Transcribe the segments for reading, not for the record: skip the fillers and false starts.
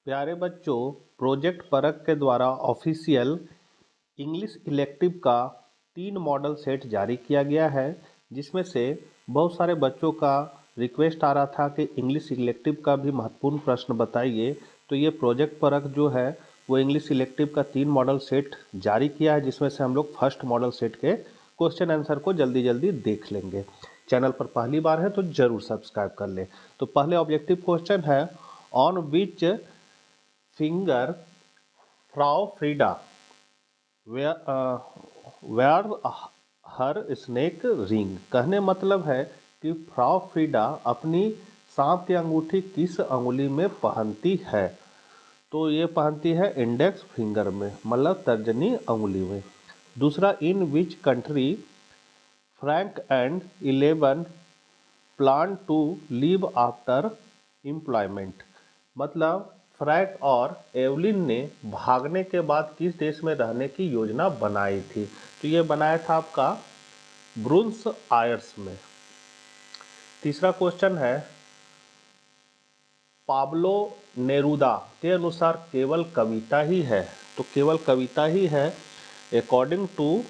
प्यारे बच्चों, प्रोजेक्ट परख के द्वारा ऑफिशियल इंग्लिश इलेक्टिव का 3 मॉडल सेट जारी किया गया है, जिसमें से बहुत सारे बच्चों का रिक्वेस्ट आ रहा था कि इंग्लिश इलेक्टिव का भी महत्वपूर्ण प्रश्न बताइए। तो ये प्रोजेक्ट परख जो है वो इंग्लिश इलेक्टिव का 3 मॉडल सेट जारी किया है, जिसमें से हम लोग फर्स्ट मॉडल सेट के क्वेश्चन आंसर को जल्दी जल्दी देख लेंगे। चैनल पर पहली बार है तो जरूर सब्सक्राइब कर ले। तो पहले ऑब्जेक्टिव क्वेश्चन है, on which finger Frau Frieda wear her snake ring. कहने मतलब है कि फ्राउ फ्रीडा अपनी सांप की अंगूठी किस अंगुली में पहनती है। तो ये पहनती है इंडेक्स फिंगर में, मतलब तर्जनी अंगुली में। दूसरा, in which country Frank and 11 plan to leave after employment. मतलब फ्रैंक और एवलिन ने भागने के बाद किस देश में रहने की योजना बनाई थी। तो ये बनाया था आपका ब्रुन्स आयर्स में। तीसरा क्वेश्चन है, पाब्लो नेरूदा के अनुसार केवल कविता ही है। तो केवल कविता ही है, according to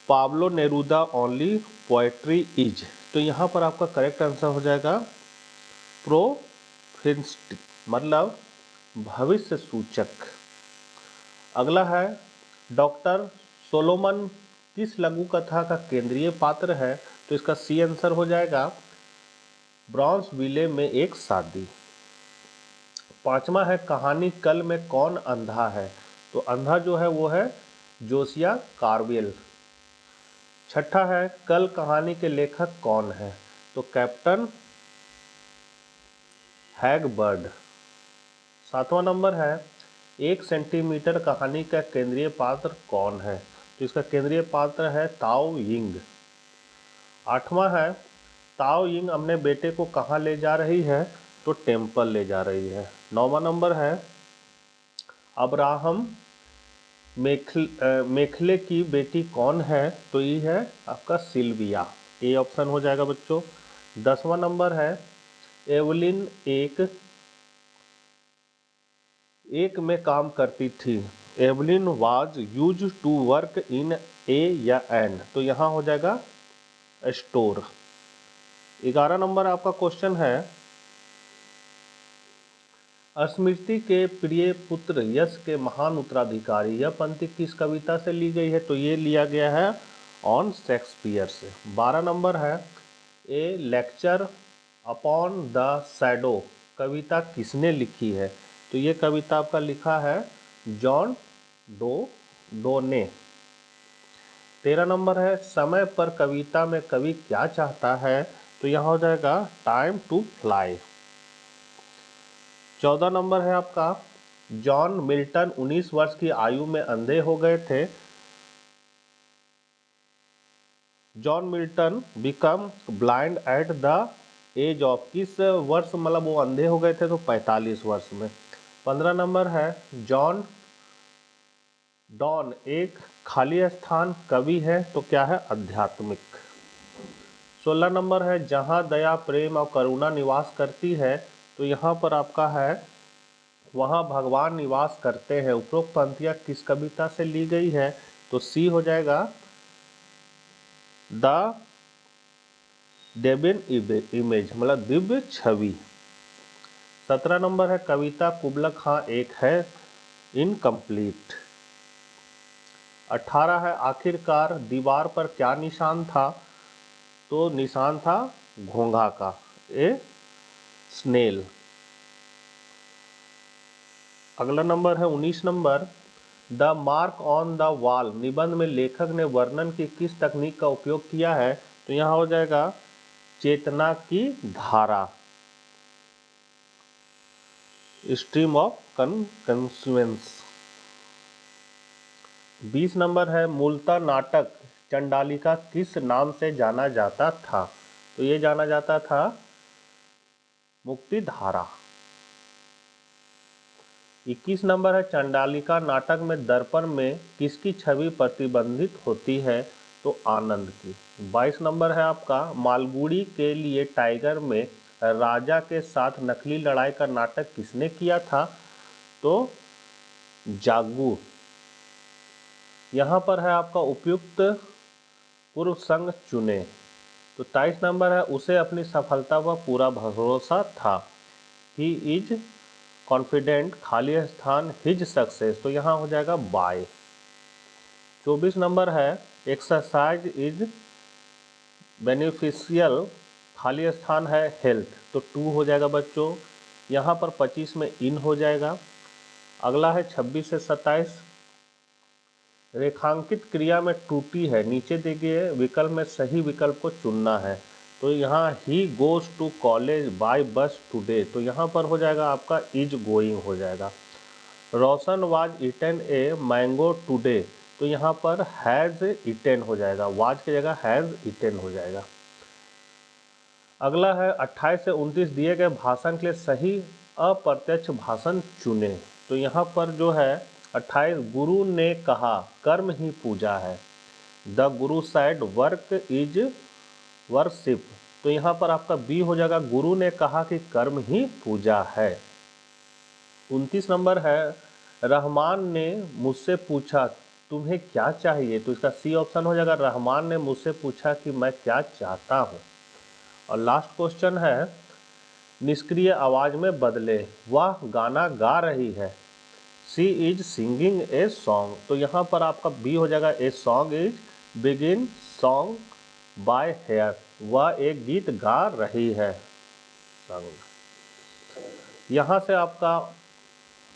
Pablo Neruda only poetry is. तो यहाँ पर आपका करेक्ट आंसर हो जाएगा प्रोफिन्स्टिक, मतलब भविष्य सूचक। अगला है, डॉक्टर सोलोमन किस लघु कथा का केंद्रीय पात्र है। तो इसका सी आंसर हो जाएगा ब्रॉन्सविले में एक शादी। पांचवा है, कहानी कल में कौन अंधा है। तो अंधा जो है वो है जोसिया कार्वेल। छठा है, कल कहानी के लेखक कौन है। तो कैप्टन हैगबर्ड। सातवां नंबर है, 1 सेंटीमीटर कहानी का केंद्रीय पात्र कौन है। तो इसका केंद्रीय पात्र है ताओ यिंग। आठवां है, ताओ यिंग अपने बेटे को कहाँ ले जा रही है। तो टेम्पल ले जा रही है। नौवां नंबर है, अब्राहम मेखले की बेटी कौन है। तो ये है आपका सिल्विया। ए ऑप्शन हो जाएगा बच्चों। 10वां नंबर है, एवलिन एक में काम करती थी। Eveline was used to work in a या एन। तो यहाँ हो जाएगा स्टोर। 11 नंबर आपका क्वेश्चन है, स्मृति के प्रिय पुत्र यश के महान उत्तराधिकारी। यह पंक्ति किस कविता से ली गई है। तो ये लिया गया है ऑन शेक्सपियर से। 12 नंबर है, ए लेक्चर अपॉन द शैडो कविता किसने लिखी है। तो ये कविता आपका लिखा है जॉन डो ने। 13 नंबर है, समय पर कविता में कवि क्या चाहता है। तो यहाँ हो जाएगा टाइम टू फ्लाई। 14 नंबर है आपका, जॉन मिल्टन 19 वर्ष की आयु में अंधे हो गए थे। John Milton become blind at the age of, किस वर्ष मतलब वो अंधे हो गए थे। तो 45 वर्ष में। 15 नंबर है, जॉन डॉन एक खाली स्थान कवि है। तो क्या है, आध्यात्मिक। 16 नंबर है, जहाँ दया प्रेम और करुणा निवास करती है। तो यहाँ पर आपका है, वहाँ भगवान निवास करते हैं। उपरोक्त पंक्तियाँ किस कविता से ली गई है। तो सी हो जाएगा द डेबिन इमेज, मतलब दिव्य छवि। 17 नंबर है, कविता कुबलक खां एक है इनकम्प्लीट। 18 है, आखिरकार दीवार पर क्या निशान था। तो निशान था घोंघा का, ए स्नेल। अगला नंबर है 19 number, the mark on the wall निबंध में लेखक ने वर्णन की किस तकनीक का उपयोग किया है। तो यहाँ हो जाएगा चेतना की धारा, स्ट्रीम ऑफ कंसुएंस। 20 नंबर है, मूलतः नाटक चंडालिका किस नाम से जाना जाता था। तो ये जाना जाता था मुक्तिधारा। 21 नंबर है, चंडालिका नाटक में दर्पण में किसकी छवि प्रतिबिंबित होती है। तो आनंद की। 22 नंबर है आपका, मालगुड़ी के लिए टाइगर में राजा के साथ नकली लड़ाई का नाटक किसने किया था? तो जागू। यहाँ पर है आपका उपयुक्त पूर्व संग चुने। तो 23 नंबर है उसे अपनी सफलता पर पूरा भरोसा था। ही इज कॉन्फिडेंट, खाली स्थान हिज सक्सेस, तो यहाँ हो जाएगा बाय। 24 नंबर है एक्सरसाइज इज बेनिफिशियल, खाली स्थान है हेल्थ, तो 2 हो जाएगा बच्चों। यहाँ पर 25 में इन हो जाएगा। अगला है 26 से 27, रेखांकित क्रिया में टूटी है, नीचे दिए गए विकल्प में सही विकल्प को चुनना है। तो यहाँ ही goes to college by bus today, तो यहाँ पर हो जाएगा आपका इज गोइंग हो जाएगा। Roshan was eaten a mango today, तो यहाँ पर हैज़ इटन हो जाएगा, वाज की जगह हैज़ इटन हो जाएगा। अगला है 28 से 29 दिए गए भाषण के लिए सही अप्रत्यक्ष भाषण चुने। तो यहाँ पर जो है 28, गुरु ने कहा कर्म ही पूजा है। The Guru side work is worship, तो यहाँ पर आपका बी हो जाएगा, गुरु ने कहा कि कर्म ही पूजा है। 29 नंबर है रहमान ने मुझसे पूछा तुम्हें क्या चाहिए, तो इसका सी ऑप्शन हो जाएगा, रहमान ने मुझसे पूछा कि मैं क्या चाहता हूँ। और लास्ट क्वेश्चन है निष्क्रिय आवाज में बदले, वह गाना गा रही है। She is singing a song, तो यहाँ पर आपका बी हो जाएगा, ए सॉन्ग इज बिगिन सॉन्ग बाय हेयर, वह एक गीत गा रही है। यहाँ से आपका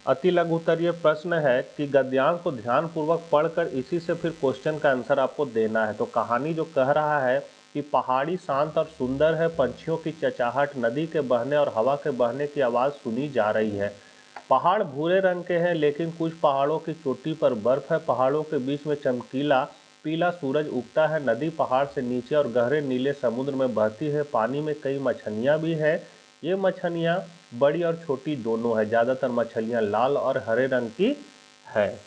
अति लघु उत्तरीय प्रश्न है कि गद्यांश को ध्यानपूर्वक पढ़कर इसी से फिर क्वेश्चन का आंसर आपको देना है। तो कहानी जो कह रहा है कि पहाड़ी शांत और सुंदर है, पंछियों की चहचहाहट, नदी के बहने और हवा के बहने की आवाज़ सुनी जा रही है। पहाड़ भूरे रंग के हैं लेकिन कुछ पहाड़ों की चोटी पर बर्फ है, पहाड़ों के बीच में चमकीला पीला सूरज उगता है, नदी पहाड़ से नीचे और गहरे नीले समुद्र में बहती है, पानी में कई मछलियाँ भी हैं, ये मछलियाँ बड़ी और छोटी दोनों है, ज़्यादातर मछलियाँ लाल और हरे रंग की है।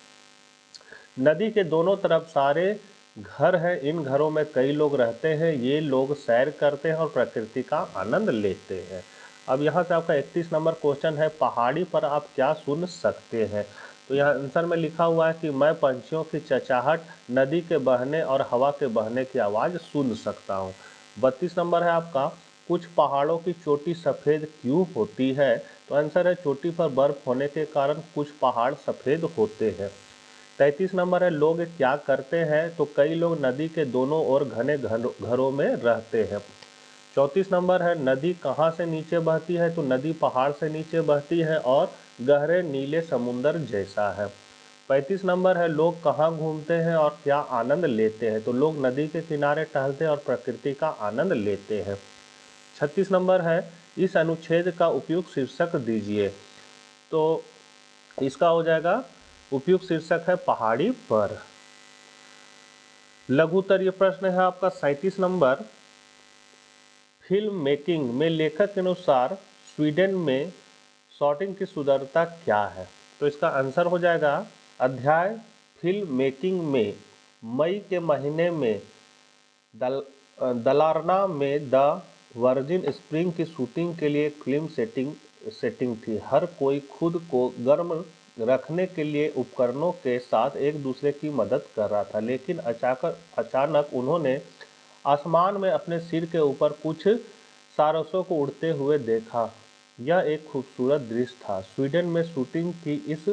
नदी के दोनों तरफ सारे घर हैं, इन घरों में कई लोग रहते हैं, ये लोग सैर करते हैं और प्रकृति का आनंद लेते हैं। अब यहाँ से आपका 31 नंबर क्वेश्चन है पहाड़ी पर आप क्या सुन सकते हैं। तो यहाँ आंसर में लिखा हुआ है कि मैं पंछियों की चहचहाहट, नदी के बहने और हवा के बहने की आवाज़ सुन सकता हूँ। 32 नंबर है आपका कुछ पहाड़ों की चोटी सफ़ेद क्यों होती है। तो आंसर है चोटी पर बर्फ होने के कारण कुछ पहाड़ सफ़ेद होते हैं। 33 नंबर है लोग क्या करते हैं। तो कई लोग नदी के दोनों ओर घने घरों में रहते हैं। 34 नंबर है नदी कहाँ से नीचे बहती है। तो नदी पहाड़ से नीचे बहती है और गहरे नीले समुंदर जैसा है। 35 नंबर है लोग कहाँ घूमते हैं और क्या आनंद लेते हैं। तो लोग नदी के किनारे टहलते हैं और प्रकृति का आनंद लेते हैं। 36 नंबर है इस अनुच्छेद का उपयुक्त शीर्षक दीजिए। तो इसका हो जाएगा उपयुक्त शीर्षक है पहाड़ी पर। लघु उत्तरीय प्रश्न है आपका 37 नंबर, फिल्म मेकिंग में लेखक के अनुसार स्वीडन में शॉटिंग की सुंदरता क्या है। तो इसका आंसर हो जाएगा अध्याय फिल्म मेकिंग में मई के महीने में दलारना में द वर्जिन स्प्रिंग की शूटिंग के लिए फिल्म सेटिंग थी। हर कोई खुद को गर्म रखने के लिए उपकरणों के साथ एक दूसरे की मदद कर रहा था, लेकिन अचानक उन्होंने आसमान में अपने सिर के ऊपर कुछ सारसों को उड़ते हुए देखा। यह एक खूबसूरत दृश्य था। स्वीडन में शूटिंग की इस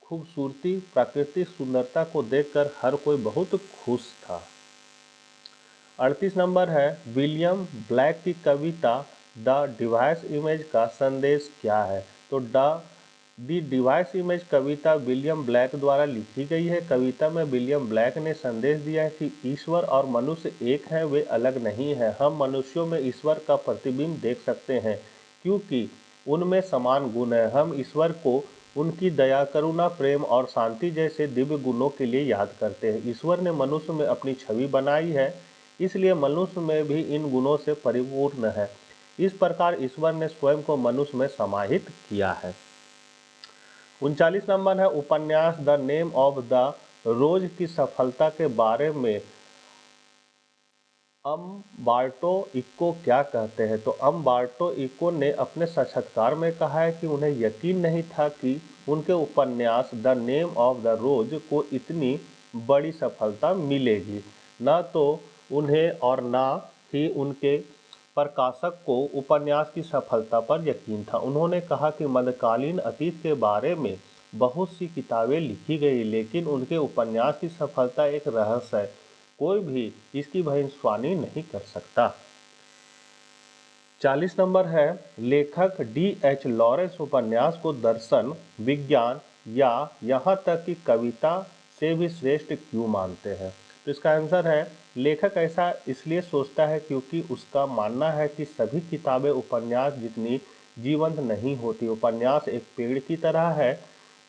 खूबसूरती प्राकृतिक सुंदरता को देखकर हर कोई बहुत खुश था। 38 नंबर है विलियम ब्लैक की कविता द डिवाइस इमेज का संदेश क्या है। तो the device image Kavita William black द्वारा लिखी गई है। कविता में विलियम ब्लैक ने संदेश दिया है कि ईश्वर और मनुष्य एक हैं, वे अलग नहीं हैं। हम मनुष्यों में ईश्वर का प्रतिबिंब देख सकते हैं क्योंकि उनमें समान गुण हैं। हम ईश्वर को उनकी दया, करुणा, प्रेम और शांति जैसे दिव्य गुणों के लिए याद करते हैं। ईश्वर ने मनुष्य में अपनी छवि बनाई है, इसलिए मनुष्य में भी इन गुणों से परिपूर्ण है। इस प्रकार ईश्वर ने स्वयं को मनुष्य में समाहित किया है। 39 नंबर है उपन्यास द नेम ऑफ द रोज की सफलता के बारे में अम्बार्टो इको क्या कहते हैं? तो अम्बार्टो इको ने अपने साक्षात्कार में कहा है कि उन्हें यकीन नहीं था कि उनके उपन्यास द नेम ऑफ द रोज को इतनी बड़ी सफलता मिलेगी। न तो उन्हें और न ही उनके प्रकाशक को उपन्यास की सफलता पर यकीन था। उन्होंने कहा कि मध्यकालीन अतीत के बारे में बहुत सी किताबें लिखी गई, लेकिन उनके उपन्यास की सफलता एक रहस्य है, कोई भी इसकी भविष्यवाणी नहीं कर सकता। 40 नंबर है, लेखक D.H. लॉरेंस उपन्यास को दर्शन, विज्ञान या यहाँ तक कि कविता से भी श्रेष्ठ क्यों मानते हैं? तो इसका आंसर है, लेखक ऐसा इसलिए सोचता है क्योंकि उसका मानना है कि सभी किताबें उपन्यास जितनी जीवंत नहीं होती। उपन्यास एक पेड़ की तरह है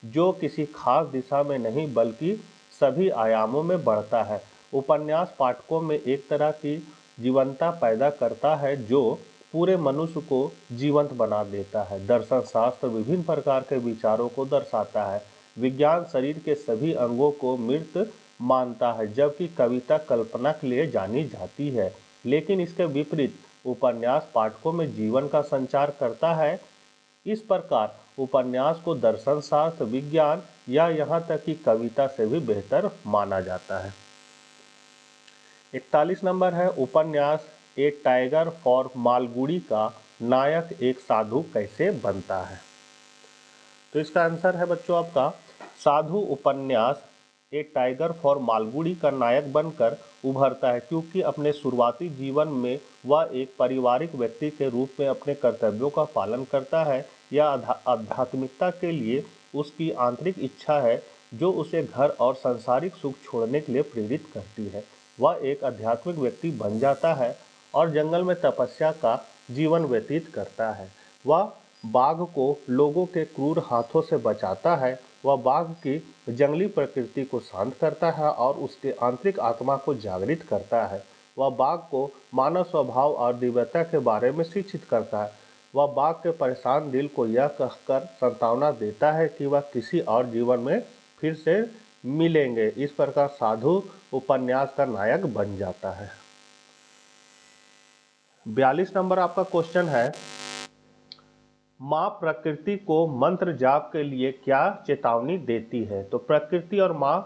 जो किसी खास दिशा में नहीं बल्कि सभी आयामों में बढ़ता है। उपन्यास पाठकों में एक तरह की जीवंतता पैदा करता है जो पूरे मनुष्य को जीवंत बना देता है। दर्शन शास्त्र विभिन्न प्रकार के विचारों को दर्शाता है। विज्ञान शरीर के सभी अंगों को मृत मानता है, जबकि कविता कल्पना के लिए जानी जाती है। लेकिन इसके विपरीत उपन्यास पाठकों में जीवन का संचार करता है। इस प्रकार उपन्यास को दर्शन शास्त्र, विज्ञान या यहाँ तक कि कविता से भी बेहतर माना जाता है। 41 नंबर है, उपन्यास ए टाइगर फॉर मालगुडी का नायक एक साधु कैसे बनता है? तो इसका आंसर है बच्चों आपका, साधु उपन्यास ए टाइगर फॉर मालगुडी का नायक बनकर उभरता है क्योंकि अपने शुरुआती जीवन में वह एक पारिवारिक व्यक्ति के रूप में अपने कर्तव्यों का पालन करता है। यह आध्यात्मिकता के लिए उसकी आंतरिक इच्छा है जो उसे घर और सांसारिक सुख छोड़ने के लिए प्रेरित करती है। वह एक आध्यात्मिक व्यक्ति बन जाता है और जंगल में तपस्या का जीवन व्यतीत करता है। वह बाघ को लोगों के क्रूर हाथों से बचाता है। वह बाघ की जंगली प्रकृति को शांत करता है और उसके आंतरिक आत्मा को जागृत करता है। वह बाघ को मानव स्वभाव और दिव्यता के बारे में शिक्षित करता है। वह बाघ के परेशान दिल को यह कहकर सांत्वना देता है कि वह किसी और जीवन में फिर से मिलेंगे। इस प्रकार साधु उपन्यास का नायक बन जाता है। 42 नंबर आपका क्वेश्चन है, माँ प्रकृति को मंत्र जाप के लिए क्या चेतावनी देती है? तो प्रकृति और माँ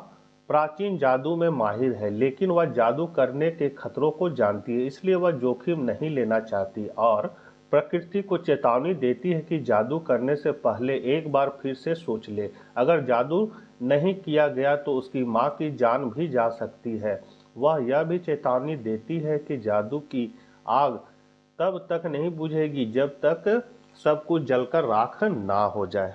प्राचीन जादू में माहिर है, लेकिन वह जादू करने के खतरों को जानती है, इसलिए वह जोखिम नहीं लेना चाहती और प्रकृति को चेतावनी देती है कि जादू करने से पहले एक बार फिर से सोच ले। अगर जादू नहीं किया गया तो उसकी माँ की जान भी जा सकती है। वह यह भी चेतावनी देती है कि जादू की आग तब तक नहीं बुझेगी जब तक सब कुछ जलकर राख ना हो जाए।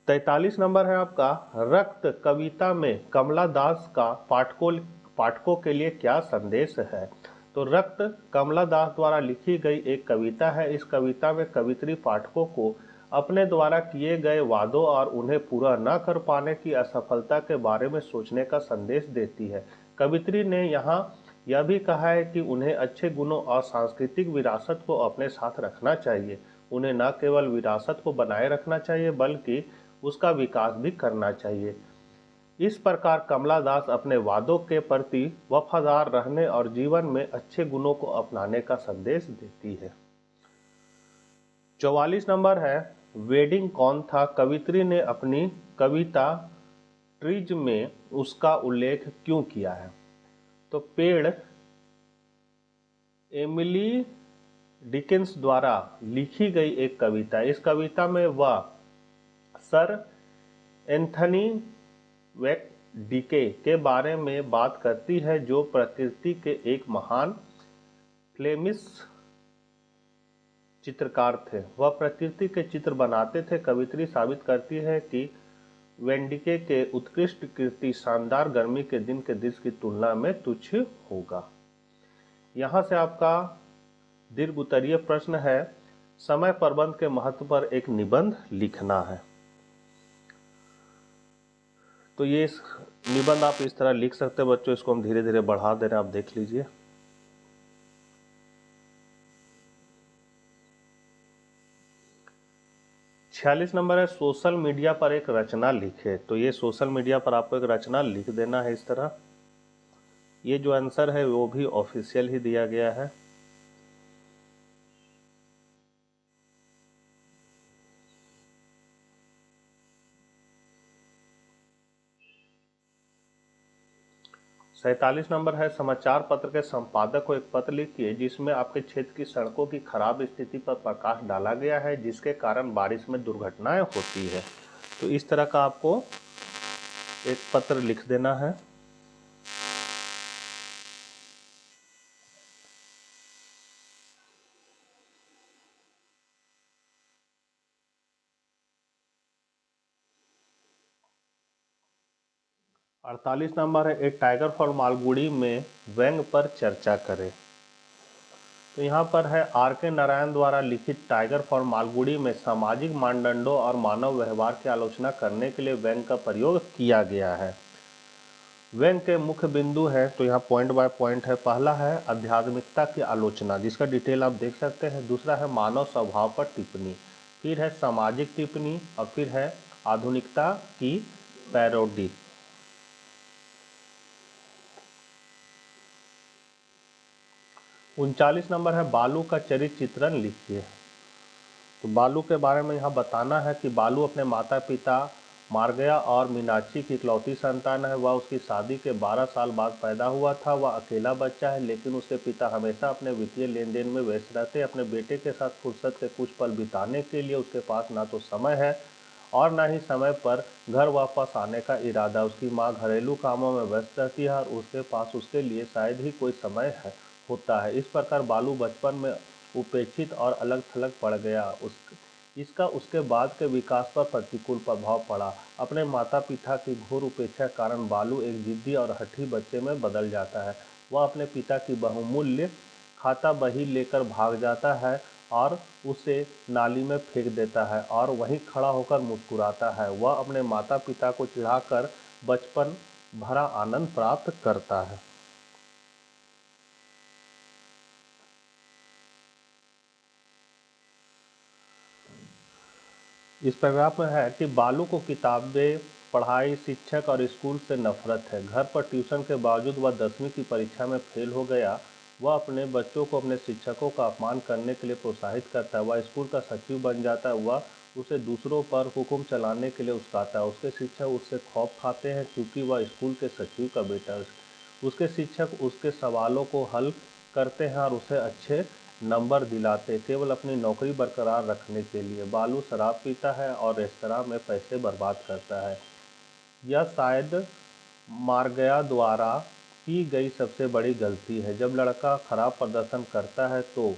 43 नंबर है आपका, रक्त कविता में कमला दास का पाठकों के लिए क्या संदेश है? तो रक्त कमला दास द्वारा लिखी गई एक कविता है। इस कविता में कवित्री पाठकों को अपने द्वारा किए गए वादों और उन्हें पूरा न कर पाने की असफलता के बारे में सोचने का संदेश देती है। कवित्री ने यहाँ यह भी कहा है कि उन्हें अच्छे गुणों और सांस्कृतिक विरासत को अपने साथ रखना चाहिए। उन्हें न केवल विरासत को बनाए रखना चाहिए बल्कि उसका विकास भी करना चाहिए। इस प्रकार कमला दास अपने वादों के प्रति वफादार रहने और जीवन में अच्छे गुणों को अपनाने का संदेश देती है। 44 नंबर है, वेडिंग कौन था? कवित्री ने अपनी कविता ट्रीज में उसका उल्लेख क्यों किया है? तो पेड़ एमिली डिकिंस द्वारा लिखी गई एक कविता। इस कविता में वह सर एंथनी वेकडिके के बारे में बात करती है जो प्रकृति के एक महान फ्लेमिश चित्रकार थे। वह प्रकृति के चित्र बनाते थे। कवित्री साबित करती है कि वेंडिके के उत्कृष्ट कृति शानदार गर्मी के दिन के दृश्य की तुलना में तुच्छ होगा। यहाँ से आपका दीर्घ उत्तरीय प्रश्न है, समय प्रबंध के महत्व पर एक निबंध लिखना है। तो ये निबंध आप इस तरह लिख सकते हैं बच्चों, इसको हम धीरे धीरे बढ़ा दे रहे हैं, आप देख लीजिए। छियालीस नंबर है, सोशल मीडिया पर एक रचना लिखे। तो ये सोशल मीडिया पर आपको एक रचना लिख देना है इस तरह। ये जो आंसर है वो भी ऑफिशियल ही दिया गया है। सैतालीस नंबर है, समाचार पत्र के संपादक को एक पत्र लिखिए जिसमें आपके क्षेत्र की सड़कों की खराब स्थिति पर प्रकाश डाला गया है जिसके कारण बारिश में दुर्घटनाएं होती है। तो इस तरह का आपको एक पत्र लिख देना है। अड़तालीस नंबर है, एक टाइगर फॉर मालगुड़ी में व्यंग पर चर्चा करें। तो यहाँ पर है आर के नारायण द्वारा लिखित टाइगर फॉर मालगुड़ी में सामाजिक मानदंडों और मानव व्यवहार की आलोचना करने के लिए व्यंग का प्रयोग किया गया है। व्यंग के मुख्य बिंदु है, तो यहाँ पॉइंट बाय पॉइंट है। पहला है आध्यात्मिकता की आलोचना जिसका डिटेल आप देख सकते हैं। दूसरा है मानव स्वभाव पर टिप्पणी, फिर है सामाजिक टिप्पणी और फिर है आधुनिकता की पैरोडी। 39 नंबर है बालू का चरित्र चित्रण लिखिए। तो बालू के बारे में यहाँ बताना है कि बालू अपने माता पिता मार गया और मीनाक्षी की इकलौती संतान है। वह उसकी शादी के 12 साल बाद पैदा हुआ था। वह अकेला बच्चा है लेकिन उसके पिता हमेशा अपने वित्तीय लेन देन में व्यस्त रहते। अपने बेटे के साथ फुर्सत के कुछ पल बिताने के लिए उसके पास ना तो समय है और ना ही समय पर घर वापस आने का इरादा। उसकी माँ घरेलू कामों में व्यस्त रहती है और उसके पास उसके लिए शायद ही कोई समय है होता है। इस प्रकार बालू बचपन में उपेक्षित और अलग थलग पड़ गया। इसका उसके बाद के विकास पर प्रतिकूल प्रभाव पड़ा। अपने माता पिता की घोर उपेक्षा के कारण बालू एक जिद्दी और हठी बच्चे में बदल जाता है। वह अपने पिता की बहुमूल्य खाता बही लेकर भाग जाता है और उसे नाली में फेंक देता है और वहीं खड़ा होकर मुस्कुराता है। वह अपने माता पिता को चिढ़ाकर बचपन भरा आनंद प्राप्त करता है। इस पैराग्राफ में है कि बालू को किताबें, पढ़ाई, शिक्षक और स्कूल से नफरत है। घर पर ट्यूशन के बावजूद वह 10वीं की परीक्षा में फेल हो गया। वह अपने बच्चों को अपने शिक्षकों का अपमान करने के लिए प्रोत्साहित करता है। वह स्कूल का सचिव बन जाता है। वह उसे दूसरों पर हुक्म चलाने के लिए उकसाता है। उसके शिक्षक उससे खौफ खाते हैं क्योंकि वह स्कूल के सचिव का बेटा है। उसके शिक्षक उसके सवालों को हल करते हैं और उसे अच्छे नंबर दिलाते केवल अपनी नौकरी बरकरार रखने के लिए। बालू शराब पीता है और रेस्तरां में पैसे बर्बाद करता है। यह शायद मार्गया द्वारा की गई सबसे बड़ी गलती है। जब लड़का खराब प्रदर्शन करता है तो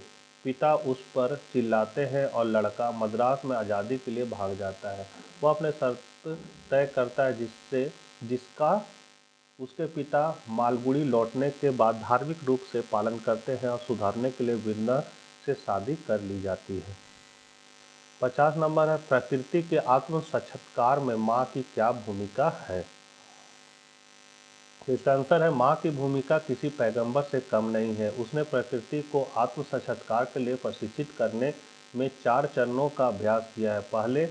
पिता उस पर चिल्लाते हैं और लड़का मद्रास में आज़ादी के लिए भाग जाता है। वह अपने शर्त तय करता है जिसका उसके पिता मालगुड़ी लौटने के बाद धार्मिक रूप से पालन करते हैं और सुधारने के लिए विनय से शादी कर ली जाती है। 50 नंबर है प्रकृति के आत्म साक्षात्कार में माँ की क्या भूमिका है। इसका आंसर है माँ की भूमिका किसी पैगंबर से कम नहीं है। उसने प्रकृति को आत्म साक्षात्कार के लिए प्रशिक्षित करने में 4 चरणों का अभ्यास किया है। पहले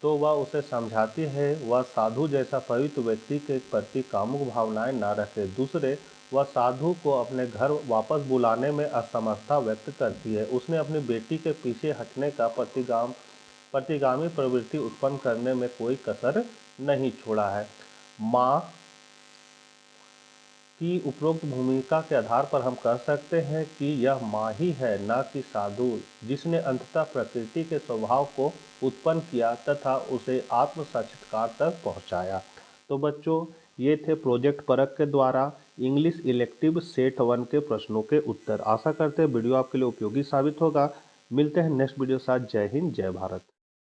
तो वह उसे समझाती है वह साधु जैसा पवित्र व्यक्ति के प्रति कामुक भावनाएं न रखे। दूसरे, वह साधु को अपने घर वापस बुलाने में असमर्थता व्यक्त करती है। उसने अपनी बेटी के पीछे हटने का प्रतिगामी प्रवृत्ति उत्पन्न करने में कोई कसर नहीं छोड़ा है। माँ की उपरोक्त भूमिका के आधार पर हम कह सकते हैं कि यह माँ ही है, न कि साधु, जिसने अंततः प्रकृति के स्वभाव को उत्पन्न किया तथा उसे आत्म साक्षात्कार तक पहुँचाया। तो बच्चों, ये थे प्रोजेक्ट परख के द्वारा इंग्लिश इलेक्टिव सेट 1 के प्रश्नों के उत्तर। आशा करते हैं वीडियो आपके लिए उपयोगी साबित होगा। मिलते हैं नेक्स्ट वीडियो के साथ। जय हिंद, जय भारत।